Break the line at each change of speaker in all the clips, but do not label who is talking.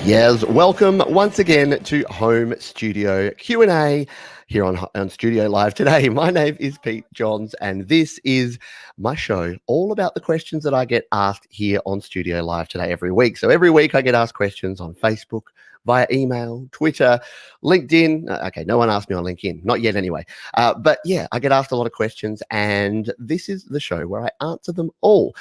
Yes, welcome once again to Home Studio Q&A here on Studio Live today. My name is Pete Johns, and this is my show all about the questions that I get asked here on Studio Live today every week. So every week I get asked questions on Facebook, via email, Twitter, LinkedIn. Okay, no one asked me on LinkedIn, not yet anyway. But yeah, I get asked a lot of questions, and this is the show where I answer them all.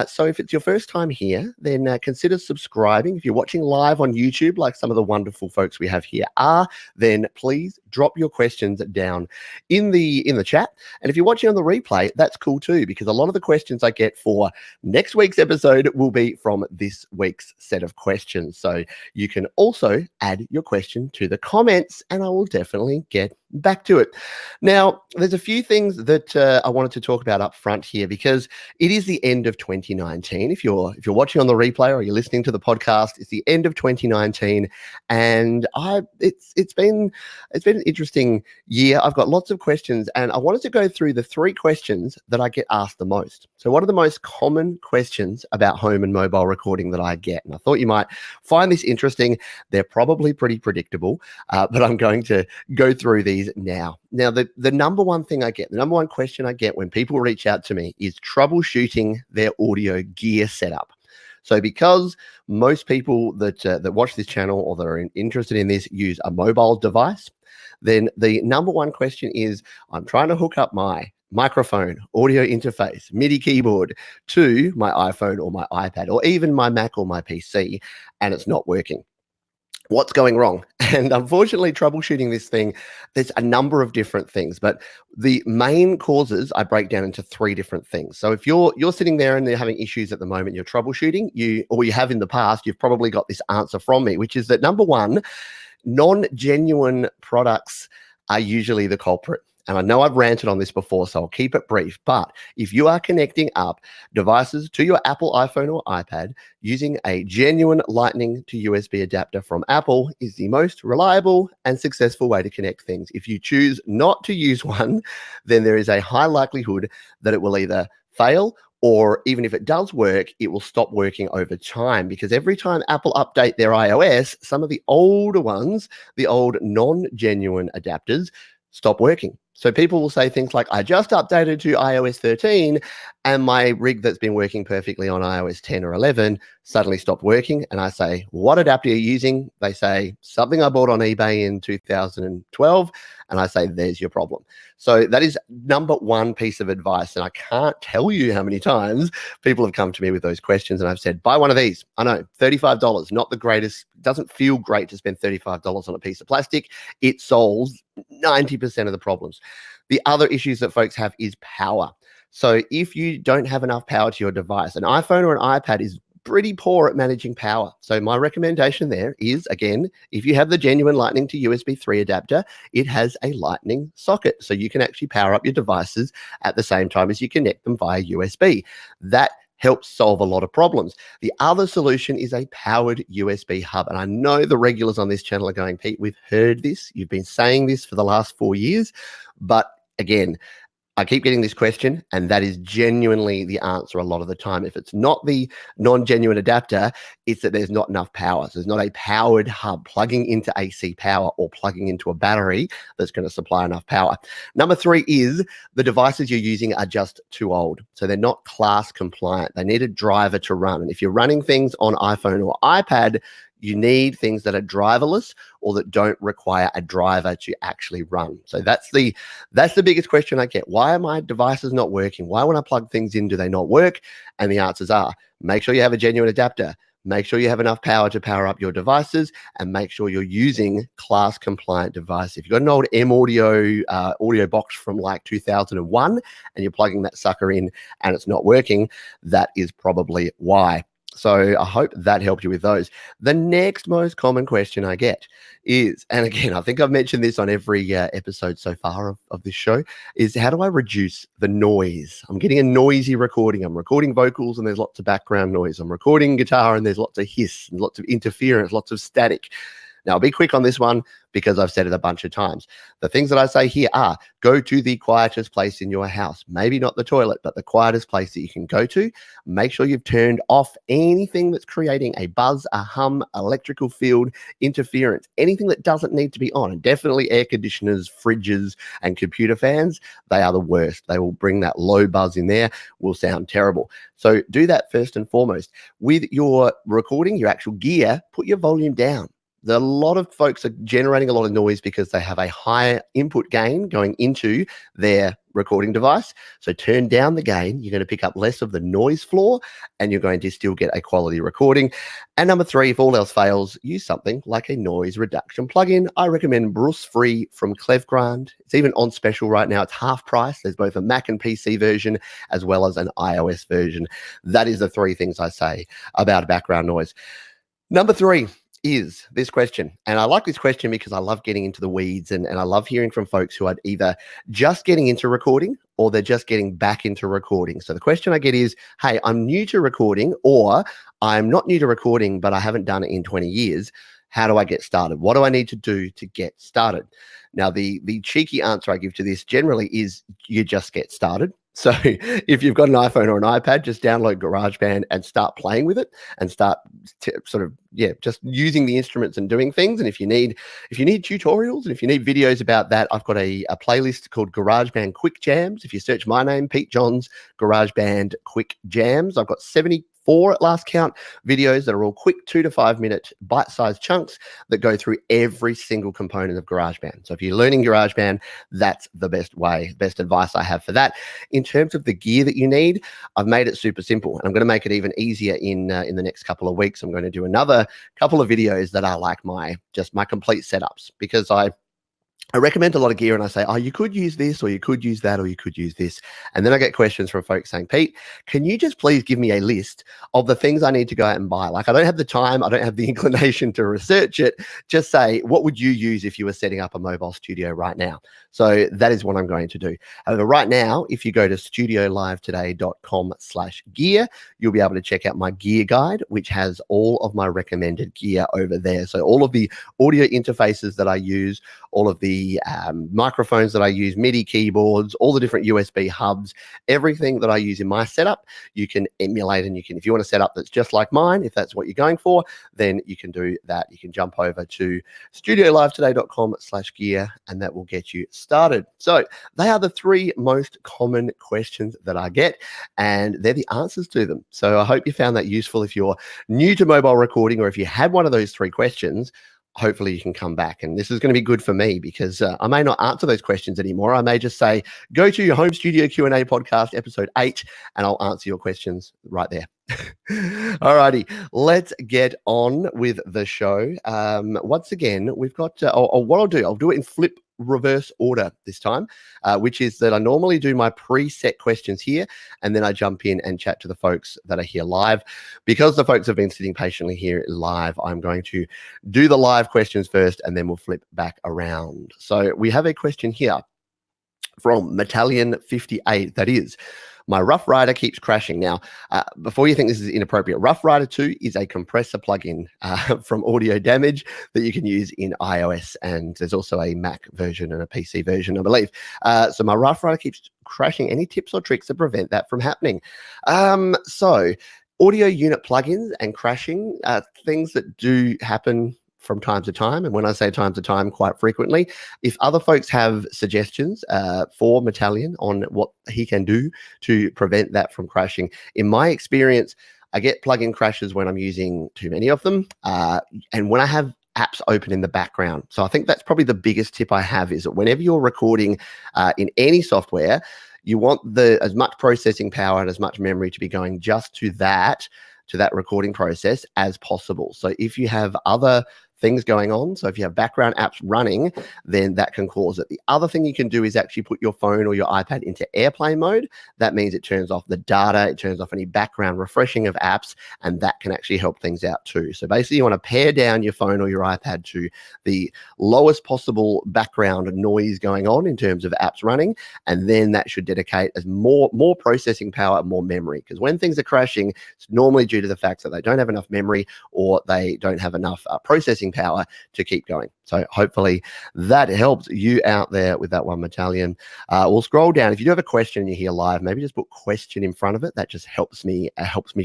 So if it's your first time here, then consider subscribing. If you're watching live on YouTube, like some of the wonderful folks we have here are, then please drop your questions down in the chat. And if you're watching on the replay, that's cool too, because a lot of the questions I get for next week's episode will be from this week's set of questions. So you can also add your question to the comments, and I will definitely get back to it. Now, there's a few things that I wanted to talk about up front here, because it is the end of 2019. If you're watching on the replay or you're listening to the podcast, it's the end of 2019, and it's been an interesting year. I've got lots of questions, and I wanted to go through the 3 questions that I get asked the most. So what are the most common questions about home and mobile recording that I get? And I thought you might find this interesting. They're probably pretty predictable, but I'm going to go through these now. Now, the number one thing I get, the number one question I get when people reach out to me is troubleshooting their audio gear setup. So because most people that watch this channel or that are interested in this use a mobile device, then the number one question is, I'm trying to hook up my microphone, audio interface, MIDI keyboard to my iPhone or my iPad or even my Mac or my PC, and it's not working. What's going wrong? And unfortunately, troubleshooting this thing, there's a number of different things, but the main causes I break down into 3 different things. So if you're sitting there and you're having issues at the moment, you're troubleshooting, you have in the past, you've probably got this answer from me, which is that number one, non-genuine products are usually the culprit. And I know I've ranted on this before, so I'll keep it brief. But if you are connecting up devices to your Apple iPhone or iPad using a genuine Lightning to USB adapter from Apple is the most reliable and successful way to connect things. If you choose not to use one, then there is a high likelihood that it will either fail, or even if it does work, it will stop working over time, because every time Apple update their iOS, some of the older ones, the old non-genuine adapters, stop working. So people will say things like, I just updated to iOS 13 and my rig that's been working perfectly on iOS 10 or 11 suddenly stopped working. And I say, what adapter are you using? They say, something I bought on eBay in 2012. And I say, there's your problem. So that is number one piece of advice. And I can't tell you how many times people have come to me with those questions and I've said, buy one of these. I know, $35, not the greatest. Doesn't feel great to spend $35 on a piece of plastic. It solves 90% of the problems. The other issues that folks have is power. So if you don't have enough power to your device, an iPhone or an iPad is pretty poor at managing power. So my recommendation there is, again, if you have the genuine Lightning to USB 3 adapter, it has a Lightning socket. So you can actually power up your devices at the same time as you connect them via USB. That helps solve a lot of problems. The other solution is a powered USB hub. And I know the regulars on this channel are going, Pete, we've heard this. You've been saying this for the last 4 years. But again, I keep getting this question, and that is genuinely the answer a lot of the time. If it's not the non-genuine adapter, it's that there's not enough power. So there's not a powered hub plugging into AC power or plugging into a battery that's going to supply enough power. Number 3 is the devices you're using are just too old. So they're not class compliant. They need a driver to run. And if you're running things on iPhone or iPad, you need things that are driverless or that don't require a driver to actually run. So that's the biggest question I get. Why are my devices not working? Why, when I plug things in, do they not work? And the answers are, make sure you have a genuine adapter, make sure you have enough power to power up your devices, and make sure you're using class compliant device. If you've got an old M Audio audio box from like 2001 and you're plugging that sucker in and it's not working, that is probably why. So I hope that helped you with those. The next most common question I get is, and again, I think I've mentioned this on every episode so far of this show, is how do I reduce the noise? I'm getting a noisy recording. I'm recording vocals and there's lots of background noise. I'm recording guitar and there's lots of hiss and lots of interference, lots of static. Now, I'll be quick on this one because I've said it a bunch of times. The things that I say here are go to the quietest place in your house. Maybe not the toilet, but the quietest place that you can go to. Make sure you've turned off anything that's creating a buzz, a hum, electrical field, interference, anything that doesn't need to be on. And definitely air conditioners, fridges, and computer fans, they are the worst. They will bring that low buzz in there, will sound terrible. So do that first and foremost. With your recording, your actual gear, put your volume down. A lot of folks are generating a lot of noise because they have a higher input gain going into their recording device. So turn down the gain. You're going to pick up less of the noise floor and you're going to still get a quality recording. And number three, if all else fails, use something like a noise reduction plugin. I recommend Brus Free from GarageBand. It's even on special right now. It's half price. There's both a Mac and PC version as well as an iOS version. That is the three things I say about background noise. Number three is this question. And I like this question because I love getting into the weeds and I love hearing from folks who are either just getting into recording or they're just getting back into recording. So the question I get is, hey, I'm new to recording, or I'm not new to recording, but I haven't done it in 20 years. How do I get started? What do I need to do to get started? Now, the cheeky answer I give to this generally is you just get started. So if you've got an iPhone or an iPad, just download GarageBand and start playing with it and start just using the instruments and doing things. And if you need tutorials and if you need videos about that, I've got a playlist called GarageBand Quick Jams. If you search my name, Pete Johns, GarageBand Quick Jams, I've got 74 at last count videos that are all quick 2 to 5 minute bite-sized chunks that go through every single component of GarageBand. So if you're learning GarageBand, that's the best advice I have for that. In terms of the gear that you need, I've made it super simple, and I'm going to make it even easier in the next couple of weeks. I'm going to do another couple of videos that are like my complete setups, because I recommend a lot of gear and I say, oh, you could use this, or you could use that, or you could use this. And then I get questions from folks saying, Pete, can you just please give me a list of the things I need to go out and buy? Like, I don't have the time, I don't have the inclination to research it. Just say, what would you use if you were setting up a mobile studio right now? So that is what I'm going to do. However, right now, if you go to studiolivetoday.com/gear, you'll be able to check out my gear guide, which has all of my recommended gear over there. So all of the audio interfaces that I use, all of the microphones that I use, MIDI keyboards, all the different USB hubs, everything that I use in my setup, you can emulate. And you can, if you want a setup that's just like mine, if that's what you're going for, then you can do that. You can jump over to studiolivetoday.com/gear and that will get you started. So they are the three most common questions that I get, and they're the answers to them. So I hope you found that useful. If you're new to mobile recording, or if you had one of those three questions, hopefully you can come back. And this is going to be good for me because I may not answer those questions anymore. I may just say, go to your home studio Q&A podcast, episode 8, and I'll answer your questions right there. All righty, let's get on with the show. Once again, we've got, what I'll do it in flip reverse order this time, which is that I normally do my preset questions here, and then I jump in and chat to the folks that are here live. Because the folks have been sitting patiently here live, I'm going to do the live questions first, and then we'll flip back around. So we have a question here from Metallion58 that is, my Rough Rider keeps crashing. Now, before you think this is inappropriate, Rough Rider 2 is a compressor plugin from Audio Damage that you can use in iOS, and there's also a Mac version and a PC version, I believe. So my Rough Rider keeps crashing. Any tips or tricks to prevent that from happening? So audio unit plugins and crashing are things that do happen from time to time. And when I say time to time, quite frequently. If other folks have suggestions for Metallion on what he can do to prevent that from crashing, in my experience, I get plugin crashes when I'm using too many of them, and when I have apps open in the background. So I think that's probably the biggest tip I have, is that whenever you're recording in any software, you want as much processing power and as much memory to be going just to that recording process as possible. So if you have other things going on, so if you have background apps running, then that can cause it. The other thing you can do is actually put your phone or your iPad into airplane mode. That means it turns off the data, it turns off any background refreshing of apps, and that can actually help things out too. So basically you want to pare down your phone or your iPad to the lowest possible background noise going on in terms of apps running, and then that should dedicate as more processing power and more memory. Because when things are crashing, it's normally due to the fact that they don't have enough memory or they don't have enough processing processing power to keep going. So hopefully that helps you out there with that one, Metallion. We'll scroll down. If you do have a question and you're here live, maybe just put question in front of it. That just helps me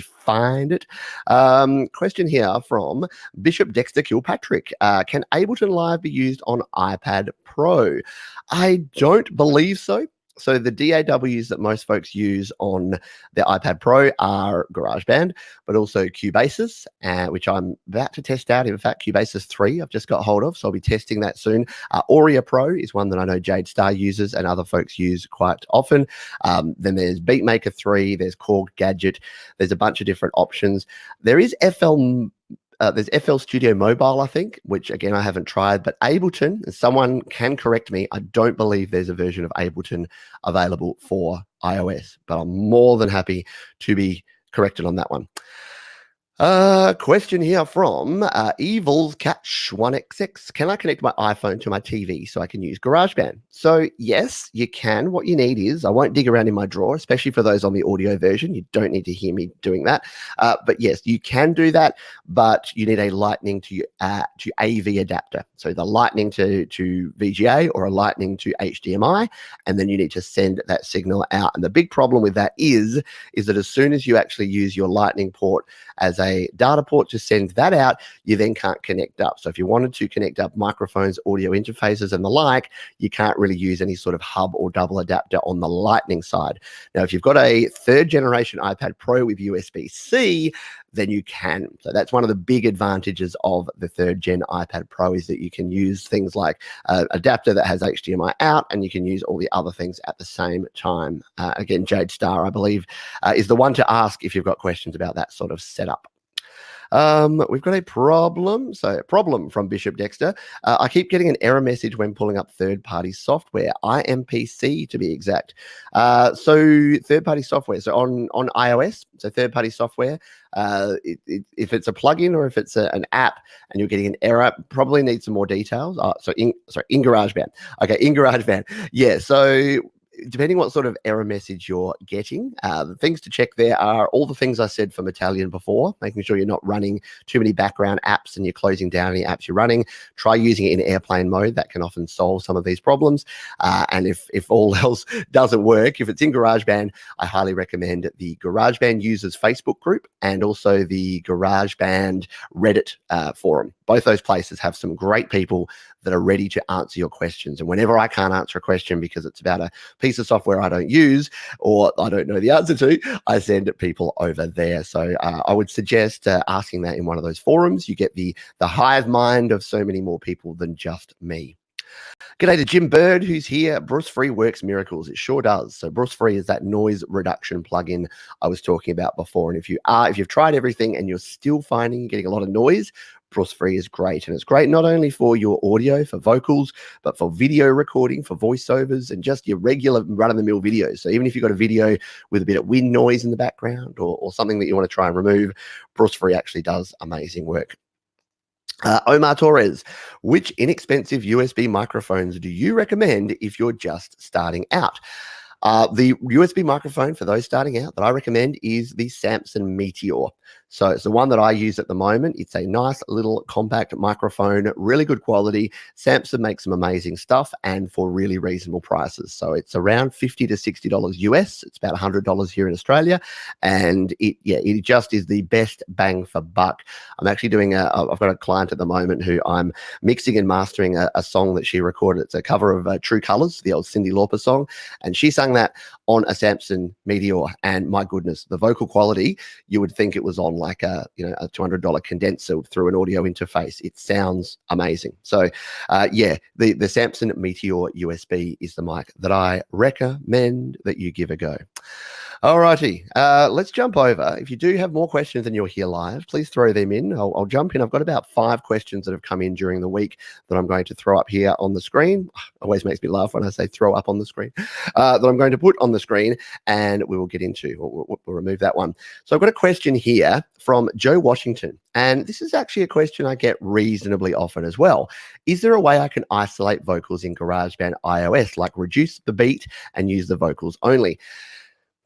find it. Question here from Bishop Dexter Kilpatrick. Can Ableton Live be used on iPad Pro? I don't believe so. So the DAWs that most folks use on their iPad Pro are GarageBand, but also Cubasis, which I'm about to test out. In fact, Cubasis 3 I've just got hold of, so I'll be testing that soon. Auria Pro is one that I know Jade Star uses and other folks use quite often. Then there's Beatmaker 3, there's Korg Gadget, there's a bunch of different options. There is there's FL Studio Mobile, I think, which again I haven't tried, but Ableton, someone can correct me, I don't believe there's a version of Ableton available for iOS, but I'm more than happy to be corrected on that one. Question here from Evil's Catch 1XX. Can I connect my iPhone to my TV so I can use GarageBand? So yes, you can. What you need is, I won't dig around in my drawer, especially for those on the audio version. You don't need to hear me doing that. But yes, you can do that, but you need a Lightning to AV adapter. So the Lightning to VGA or a Lightning to HDMI, and then you need to send that signal out. And the big problem with that is that as soon as you actually use your Lightning port as a data port to send that out, you then can't connect up. So if you wanted to connect up microphones, audio interfaces, and the like, you can't really use any sort of hub or double adapter on the Lightning side. Now, if you've got a third generation iPad Pro with USB-C, then you can. So that's one of the big advantages of the third gen iPad Pro, is that you can use things like adapter that has HDMI out, and you can use all the other things at the same time. Again, Jade Star, I believe, is the one to ask if you've got questions about that sort of setup. We've got a problem. So a problem from Bishop Dexter. I keep getting an error message when pulling up third-party software, IMPC to be exact. So third-party software. So on iOS, so third-party software, if it's a plugin or if it's an app and you're getting an error, probably need some more details. In GarageBand. Okay, in GarageBand. Yeah, so depending what sort of error message you're getting, the things to check there are all the things I said for Metallion before, making sure you're not running too many background apps and you're closing down any apps you're running. Try using it in airplane mode. That can often solve some of these problems. And if all else doesn't work, if it's in GarageBand, I highly recommend the GarageBand users Facebook group and also the GarageBand Reddit forum. Both those places have some great people that are ready to answer your questions. And whenever I can't answer a question because it's about a piece of software I don't use or I don't know the answer to, I send people over there. So I would suggest asking that in one of those forums. You get the hive mind of so many more people than just me. G'day to Jim Bird, who's here. Bruce Free works miracles. It sure does. So Bruce Free is that noise reduction plugin I was talking about before. And if you've tried everything and you're still finding you're getting a lot of noise, Bruce Free is great. And it's great not only for your audio, for vocals, but for video recording, for voiceovers, and just your regular run-of-the-mill videos. So even if you've got a video with a bit of wind noise in the background or something that you want to try and remove, Bruce Free actually does amazing work. Omar Torres, which inexpensive USB microphones do you recommend if you're just starting out? The USB microphone for those starting out that I recommend is the Samson Meteor. So it's the one that I use at the moment. It's a nice little compact microphone, really good quality. Samson makes some amazing stuff and for really reasonable prices. So it's around $50 to $60 US. It's about $100 here in Australia. And it just is the best bang for buck. I'm actually doing I've got a client at the moment who I'm mixing and mastering a song that she recorded. It's a cover of True Colors, the old Cyndi Lauper song. And she sang that on a Samson Meteor. And my goodness, the vocal quality, you would think it was on like a $200 condenser through an audio interface. It sounds amazing. So the Samson Meteor USB is the mic that I recommend that you give a go. Alrighty, let's jump over. If you do have more questions and you're here live, please throw them in. I'll jump in. I've got about 5 questions that have come in during the week that I'm going to throw up here on the screen. Always makes me laugh when I say throw up on the screen. That I'm going to put on the screen and we will get into. We'll remove that one. So I've got a question here from Joe Washington. And this is actually a question I get reasonably often as well. Is there a way I can isolate vocals in GarageBand iOS, like reduce the beat and use the vocals only?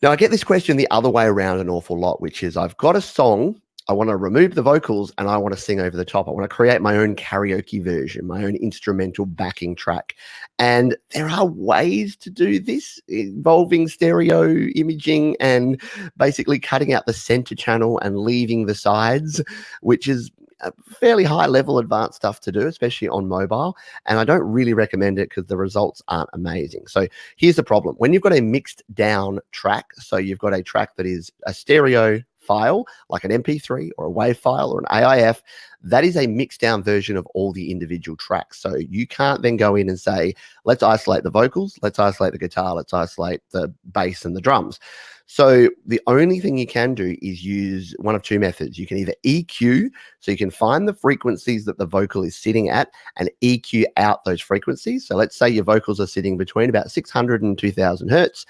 Now, I get this question the other way around an awful lot, which is I've got a song I want to remove the vocals and I want to sing over the top. I want to create my own karaoke version, my own instrumental backing track. And there are ways to do this involving stereo imaging and basically cutting out the center channel and leaving the sides, which is a fairly high level advanced stuff to do, especially on mobile. And I don't really recommend it because the results aren't amazing. So here's the problem. When you've got a mixed down track, so you've got a track that is a stereo file, like an MP3 or a WAV file or an AIF, that is a mixed down version of all the individual tracks. So you can't then go in and say, let's isolate the vocals, let's isolate the guitar, let's isolate the bass and the drums. So the only thing you can do is use one of two methods. You can either EQ, so you can find the frequencies that the vocal is sitting at and EQ out those frequencies. So let's say your vocals are sitting between about 600 and 2000 hertz.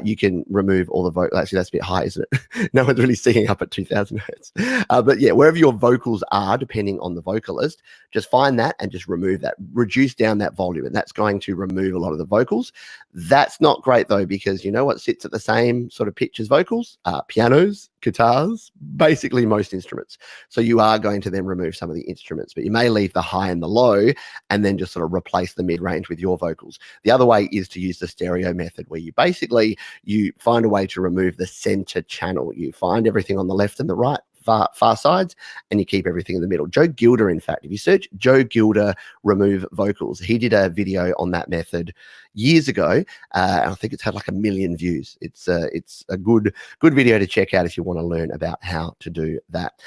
You can remove all the vocals. Actually, that's a bit high, isn't it? No one's really singing up at 2000 hertz. But yeah, wherever your vocals are, depending on the vocalist, just find that and just remove that. Reduce down that volume, and that's going to remove a lot of the vocals. That's not great though, because you know what sits at the same sort of pitch as vocals? Pianos, guitars, basically most instruments. So you are going to then remove some of the instruments, but you may leave the high and the low and then just sort of replace the mid-range with your vocals. The other way is to use the stereo method, where you basically, you find a way to remove the center channel. You find everything on the left and the right, far sides, and you keep everything in the middle. Joe Gilder, in fact, if you search Joe Gilder remove vocals, he did a video on that method years ago, and I think it's had like 1 million views. It's a good video to check out if you want to learn about how to do that.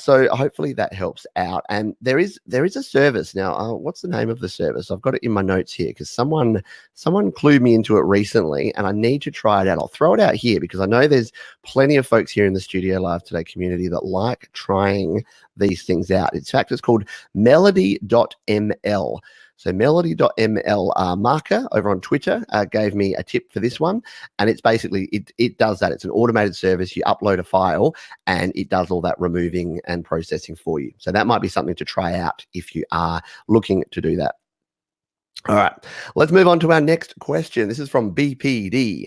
So hopefully that helps out. And there is a service now. What's the name of the service? I've got it in my notes here because someone clued me into it recently, and I need to try it out. I'll throw it out here because I know there's plenty of folks here in the Studio Live Today community that like trying these things out. In fact, it's called melody.ml. So melody.ml marker over on Twitter gave me a tip for this one. And it's basically, it does that. It's an automated service. You upload a file and it does all that removing and processing for you. So that might be something to try out if you are looking to do that. All right, let's move on to our next question. This is from BPD.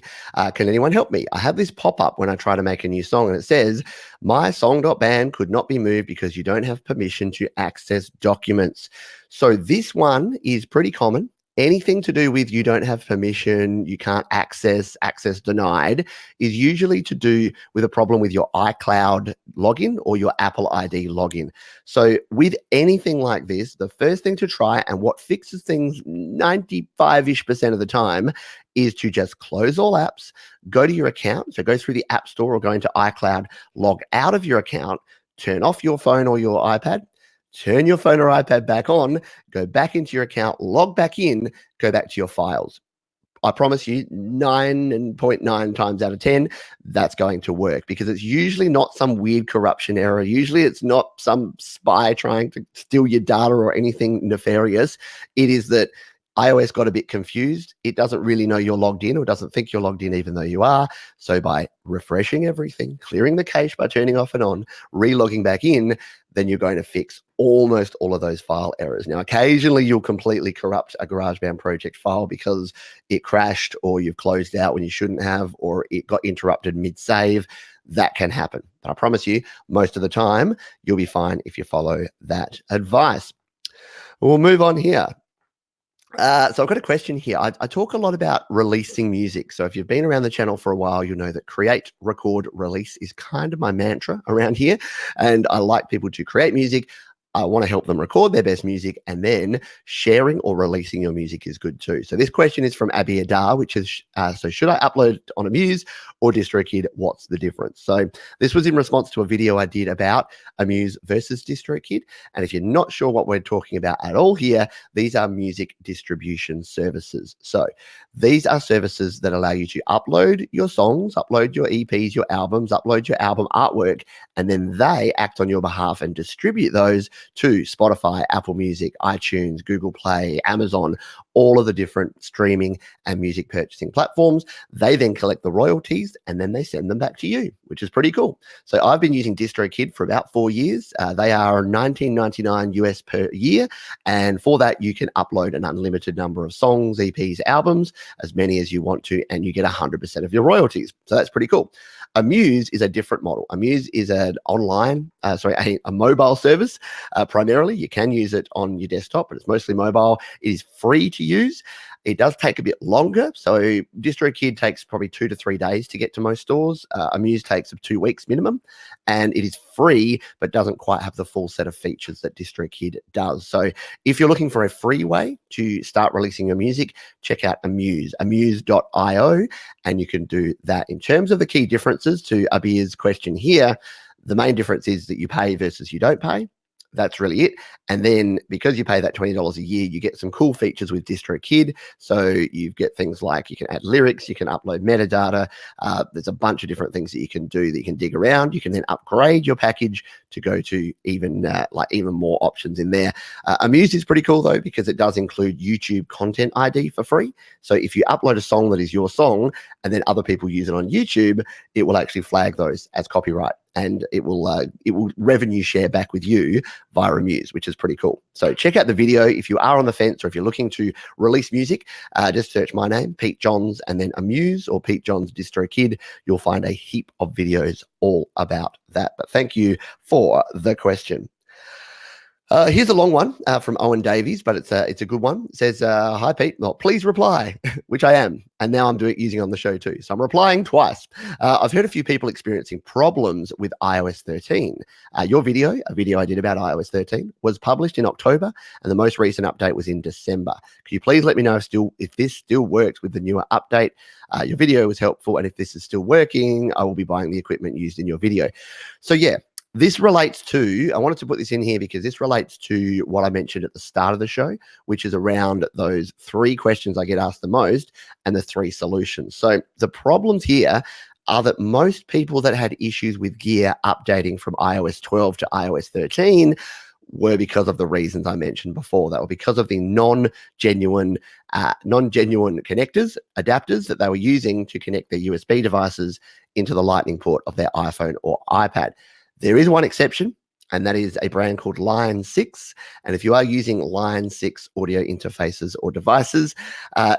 Can anyone help me? I have this pop-up when I try to make a new song, and it says, my song.band could not be moved because you don't have permission to access documents. So this one is pretty common. Anything to do with you don't have permission, you can't access denied, is usually to do with a problem with your iCloud login or your Apple ID login. So with anything like this, the first thing to try, and what fixes things 95-ish% of the time, is to just close all apps, go to your account, so go through the App Store or go into iCloud, log out of your account, turn off your phone or your iPad, turn your phone or iPad back on, go back into your account, log back in, go back to your files. I promise you 9.9 times out of 10, that's going to work, because it's usually not some weird corruption error. Usually it's not some spy trying to steal your data or anything nefarious. It is that iOS got a bit confused. It doesn't really know you're logged in, or doesn't think you're logged in even though you are. So by refreshing everything, clearing the cache by turning off and on, relogging back in, then you're going to fix almost all of those file errors. Now, occasionally you'll completely corrupt a GarageBand project file because it crashed, or you've closed out when you shouldn't have, or it got interrupted mid-save. That can happen. But I promise you, most of the time, you'll be fine if you follow that advice. We'll move on here. So I've got a question here. I talk a lot about releasing music. So if you've been around the channel for a while, you'll know that create, record, release is kind of my mantra around here. And I like people to create music. I want to help them record their best music, and then sharing or releasing your music is good too. So this question is from Abby Adar, which is, so should I upload on a Muse or DistroKid? What's the difference? So this was in response to a video I did about a Muse versus DistroKid. And if you're not sure what we're talking about at all here, these are music distribution services. So these are services that allow you to upload your songs, upload your EPs, your albums, upload your album artwork, and then they act on your behalf and distribute those to Spotify, Apple Music, iTunes, Google Play, Amazon, all of the different streaming and music purchasing platforms. They then collect the royalties and then they send them back to you, which is pretty cool. So I've been using DistroKid for about 4 years. They are $19.99 US per year. And for that, you can upload an unlimited number of songs, EPs, albums, as many as you want to, and you get 100% of your royalties. So that's pretty cool. Amuse is a different model. Amuse is an a mobile service primarily. You can use it on your desktop, but it's mostly mobile. It is free to use. It does take a bit longer. So DistroKid takes probably 2 to 3 days to get to most stores. Amuse takes 2 weeks minimum, and it is free, but doesn't quite have the full set of features that DistroKid does. So if you're looking for a free way to start releasing your music, check out Amuse, amuse.io, and you can do that. In terms of the key differences to Abir's question here, the main difference is that you pay versus you don't pay. That's really it. And then because you pay that $20 a year, you get some cool features with DistroKid. So you get things like you can add lyrics, you can upload metadata. There's a bunch of different things that you can do that you can dig around. You can then upgrade your package to go to even more options in there. Amuse is pretty cool though, because it does include YouTube Content ID for free. So if you upload a song that is your song and then other people use it on YouTube, it will actually flag those as copyright, and it will revenue share back with you via Amuse, which is pretty cool. So check out the video if you are on the fence, or if you're looking to release music. Just search my name, Pete Johns, and then Amuse or Pete Johns DistroKid. You'll find a heap of videos all about that. But thank you for the question. Here's a long one from Owen Davies, but it's a good one. It says, hi, Pete. Well, please reply, which I am. And now I'm using on the show too. So I'm replying twice. I've heard a few people experiencing problems with iOS 13. Your video, a video I did about iOS 13, was published in October, and the most recent update was in December. Could you please let me know if this still works with the newer update? Your video was helpful, and if this is still working, I will be buying the equipment used in your video. So yeah. This relates to, I wanted to put this in here because this relates to what I mentioned at the start of the show, which is around those 3 questions I get asked the most and the 3 solutions. So the problems here are that most people that had issues with gear updating from iOS 12 to iOS 13 were because of the reasons I mentioned before. That were because of the non-genuine connectors, adapters that they were using to connect their USB devices into the Lightning port of their iPhone or iPad. There is one exception, and that is a brand called Line 6. And if you are using Line 6 audio interfaces or devices,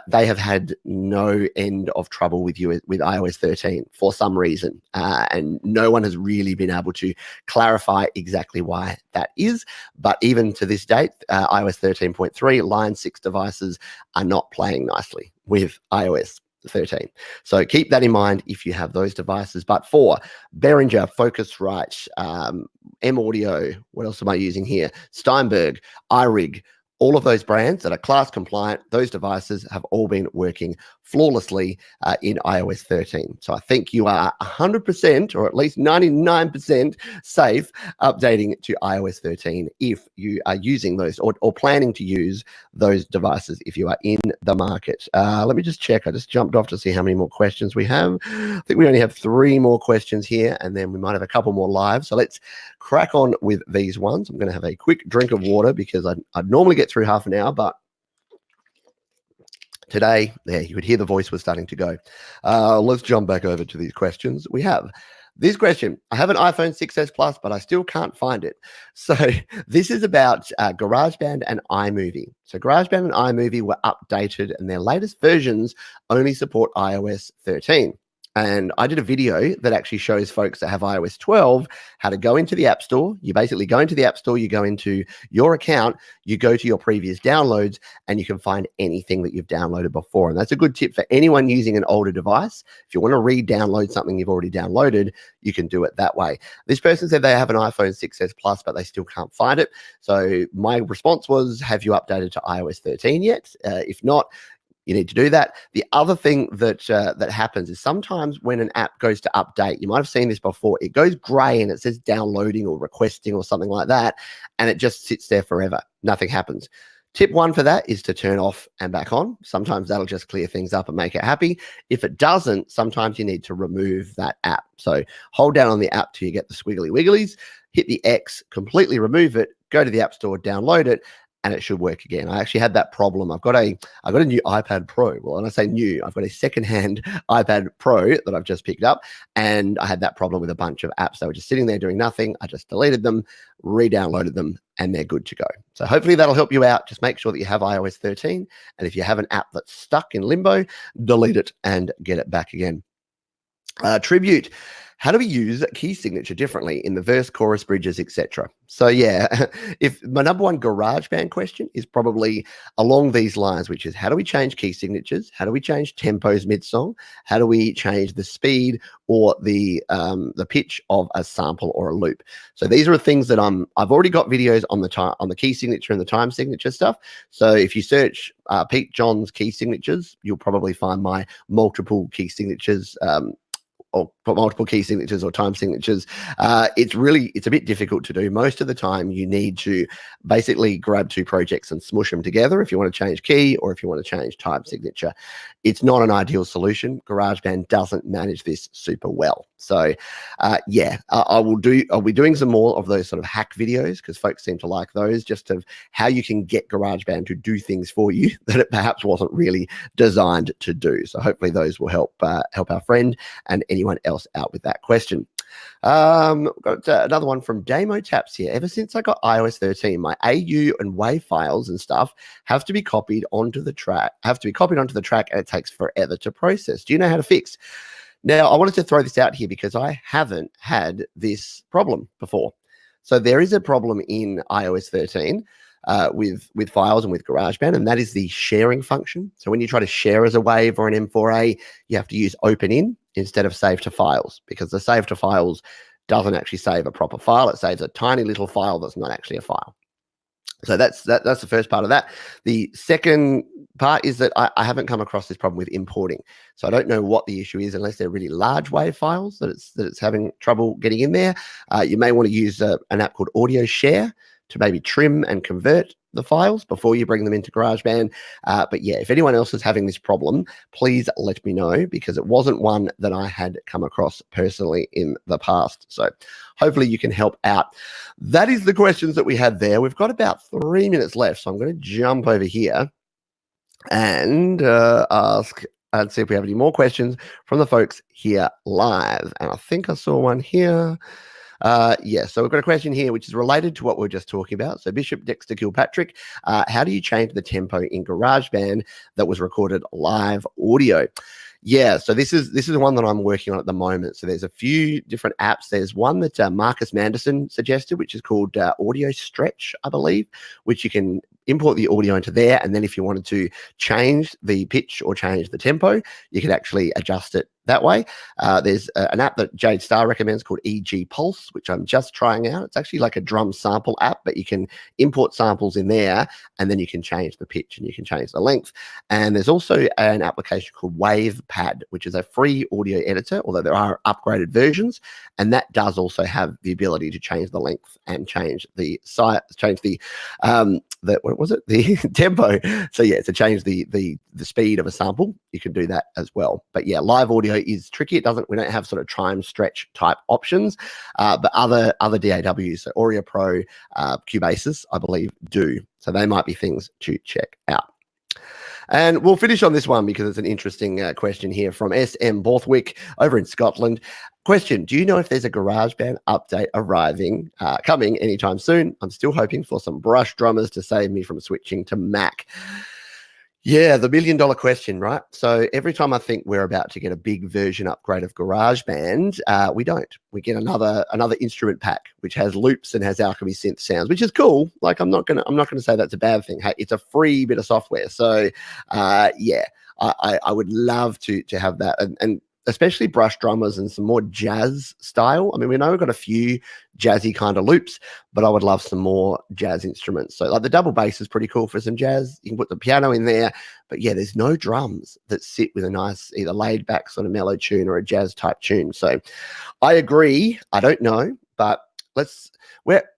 they have had no end of trouble with iOS 13 for some reason. And no one has really been able to clarify exactly why that is. But even to this date, iOS 13.3, Line 6 devices are not playing nicely with iOS 13. So keep that in mind if you have those devices. But for Behringer, Focusrite, M Audio, what else am I using here? Steinberg, iRig, all of those brands that are class compliant, those devices have all been working flawlessly in iOS 13. So I think you are 100% or at least 99% safe updating to iOS 13 if you are using those or planning to use those devices if you are in the market. Let me just check. I just jumped off to see how many more questions we have. I think we only have 3 more questions here, and then we might have a couple more live. So let's crack on with these ones. I'm going to have a quick drink of water because I'd normally get through half an hour, but today, there, you could hear the voice was starting to go. Let's jump back over to these questions. We have this question. I have an iPhone 6s Plus, but I still can't find it. So this is about GarageBand and iMovie. So GarageBand and iMovie were updated, and their latest versions only support iOS 13. And I did a video that actually shows folks that have iOS 12 how to go into the App Store. You basically go into the App Store, you go into your account, you go to your previous downloads, and you can find anything that you've downloaded before. And that's a good tip for anyone using an older device. If you want to re-download something you've already downloaded, you can do it that way. This person said they have an iPhone 6s Plus, but they still can't find it. So my response was, have you updated to iOS 13 yet? If not, you need to do that. The other thing that happens is sometimes when an app goes to update, you might have seen this before, it goes gray and it says downloading or requesting or something like that, and it just sits there forever. Nothing happens. Tip 1 for that is to turn off and back on. Sometimes that'll just clear things up and make it happy. If it doesn't, sometimes you need to remove that app. So hold down on the app till you get the squiggly wigglies, hit the X, completely remove it, go to the App Store, download it, and it should work again. I actually had that problem. I've got a new iPad Pro. Well, when I say new, I've got a secondhand iPad Pro that I've just picked up, and I had that problem with a bunch of apps. They were just sitting there doing nothing. I just deleted them, re-downloaded them, and they're good to go. So hopefully that'll help you out. Just make sure that you have iOS 13, and if you have an app that's stuck in limbo, delete it and get it back again. Tribute. How do we use key signature differently in the verse, chorus, bridges, etc.? So yeah, if my number one GarageBand question is probably along these lines, which is how do we change key signatures? How do we change tempos mid-song? How do we change the speed or the pitch of a sample or a loop? So these are things that I've already got videos on the key signature and the time signature stuff. So if you search Pete Johns key signatures, you'll probably find my multiple key signatures or multiple key signatures or time signatures. It's a bit difficult to do. Most of the time you need to basically grab two projects and smush them together if you want to change key or if you want to change time signature. It's not an ideal solution. GarageBand doesn't manage this super well. So I'll be doing some more of those sort of hack videos because folks seem to like those, just of how you can get GarageBand to do things for you that it perhaps wasn't really designed to do. So hopefully those will help our friend and anyone else out with that question. Got another one from Damo Taps here. Ever since I got iOS 13, my AU and WAV files and stuff have to be copied onto the track. And it takes forever to process. Do you know how to fix? Now, I wanted to throw this out here because I haven't had this problem before. So there is a problem in iOS 13 with files and with GarageBand, and that is the sharing function. So when you try to share as a WAV or an M4A, you have to use open in instead of save to files, because the save to files doesn't actually save a proper file. It saves a tiny little file that's not actually a file. So that's the first part of that. The second part is that I haven't come across this problem with importing. So I don't know what the issue is unless they're really large WAV files that it's having trouble getting in there. You may want to use an app called Audio Share to maybe trim and convert the files before you bring them into GarageBand. But yeah, if anyone else is having this problem, please let me know, because it wasn't one that I had come across personally in the past. So hopefully you can help out. That is the questions that we had there. We've got about 3 minutes left, so I'm going to jump over here and ask and see if we have any more questions from the folks here live. And I think I saw one here. So we've got a question here which is related to what we we're just talking about. So Bishop Dexter Kilpatrick, how do you change the tempo in GarageBand that was recorded live audio? Yeah, so this is one that I'm working on at the moment. So there's a few different apps. There's one that Marcus Manderson suggested, which is called Audio Stretch, I believe, which you can import the audio into there. And then if you wanted to change the pitch or change the tempo, you could actually adjust it that way. There's an app that Jade Starr recommends called EG Pulse, which I'm just trying out. It's actually like a drum sample app, but you can import samples in there and then you can change the pitch and you can change the length. And there's also an application called WavePad, which is a free audio editor, although there are upgraded versions. And that does also have the ability to change the length and change the the tempo. So yeah, to change the speed of a sample, you can do that as well. But yeah, live audio is tricky. We don't have sort of time stretch type options, but other DAWs, so Audio Pro, Cubasis, I believe, do. So they might be things to check out. And we'll finish on this one because it's an interesting question here from SM Borthwick over in Scotland. Question, do you know if there's a GarageBand update coming anytime soon? I'm still hoping for some brush drummers to save me from switching to Mac. Yeah, the $1 million question, right? So every time I think we're about to get a big version upgrade of GarageBand, we don't. We get another instrument pack which has loops and has Alchemy synth sounds, which is cool. Like I'm not gonna say that's a bad thing. Hey, it's a free bit of software. So I would love to have that, and especially brush drummers and some more jazz style. I mean, we know we've got a few jazzy kind of loops, but I would love some more jazz instruments. So like the double bass is pretty cool for some jazz. You can put the piano in there, but yeah, there's no drums that sit with a nice either laid back sort of mellow tune or a jazz type tune. So I agree. I don't know, but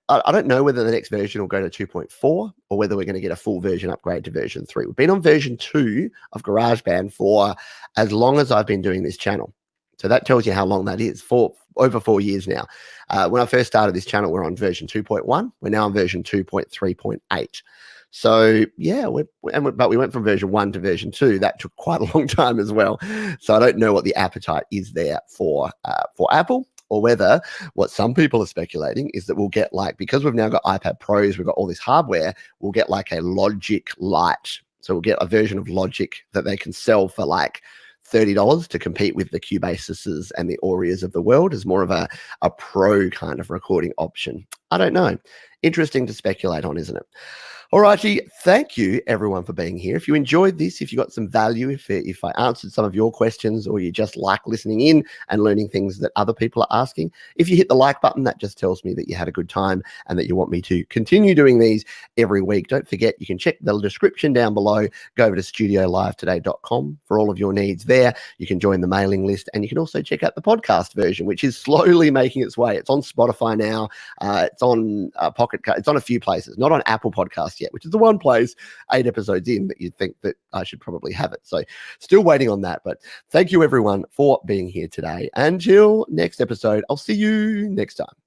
I don't know whether the next version will go to 2.4 or whether we're going to get a full version upgrade to version 3. We've been on version 2 of GarageBand for as long as I've been doing this channel. So that tells you how long that is, for over 4 years now. When I first started this channel, we're on version 2.1. We're now on version 2.3.8. So yeah, but we went from version 1 to version 2. That took quite a long time as well. So I don't know what the appetite is there for Apple, or whether what some people are speculating is that we'll get, like, because we've now got iPad Pros, we've got all this hardware, we'll get like a Logic Lite. So we'll get a version of Logic that they can sell for like $30 to compete with the Cubase's and the Aureas of the world as more of a pro kind of recording option. I don't know. Interesting to speculate on, isn't it? All righty. Thank you, everyone, for being here. If you enjoyed this, if you got some value, if I answered some of your questions, or you just like listening in and learning things that other people are asking, if you hit the like button, that just tells me that you had a good time and that you want me to continue doing these every week. Don't forget, you can check the description down below. Go over to studiolivetoday.com for all of your needs there. You can join the mailing list, and you can also check out the podcast version, which is slowly making its way. It's on Spotify now. It's on Pocket Cast. It's on a few places, not on Apple Podcasts yet, which is the one place 8 episodes in that you'd think that I should probably have it. So still waiting on that. But thank you, everyone, for being here today. Until next episode, I'll see you next time.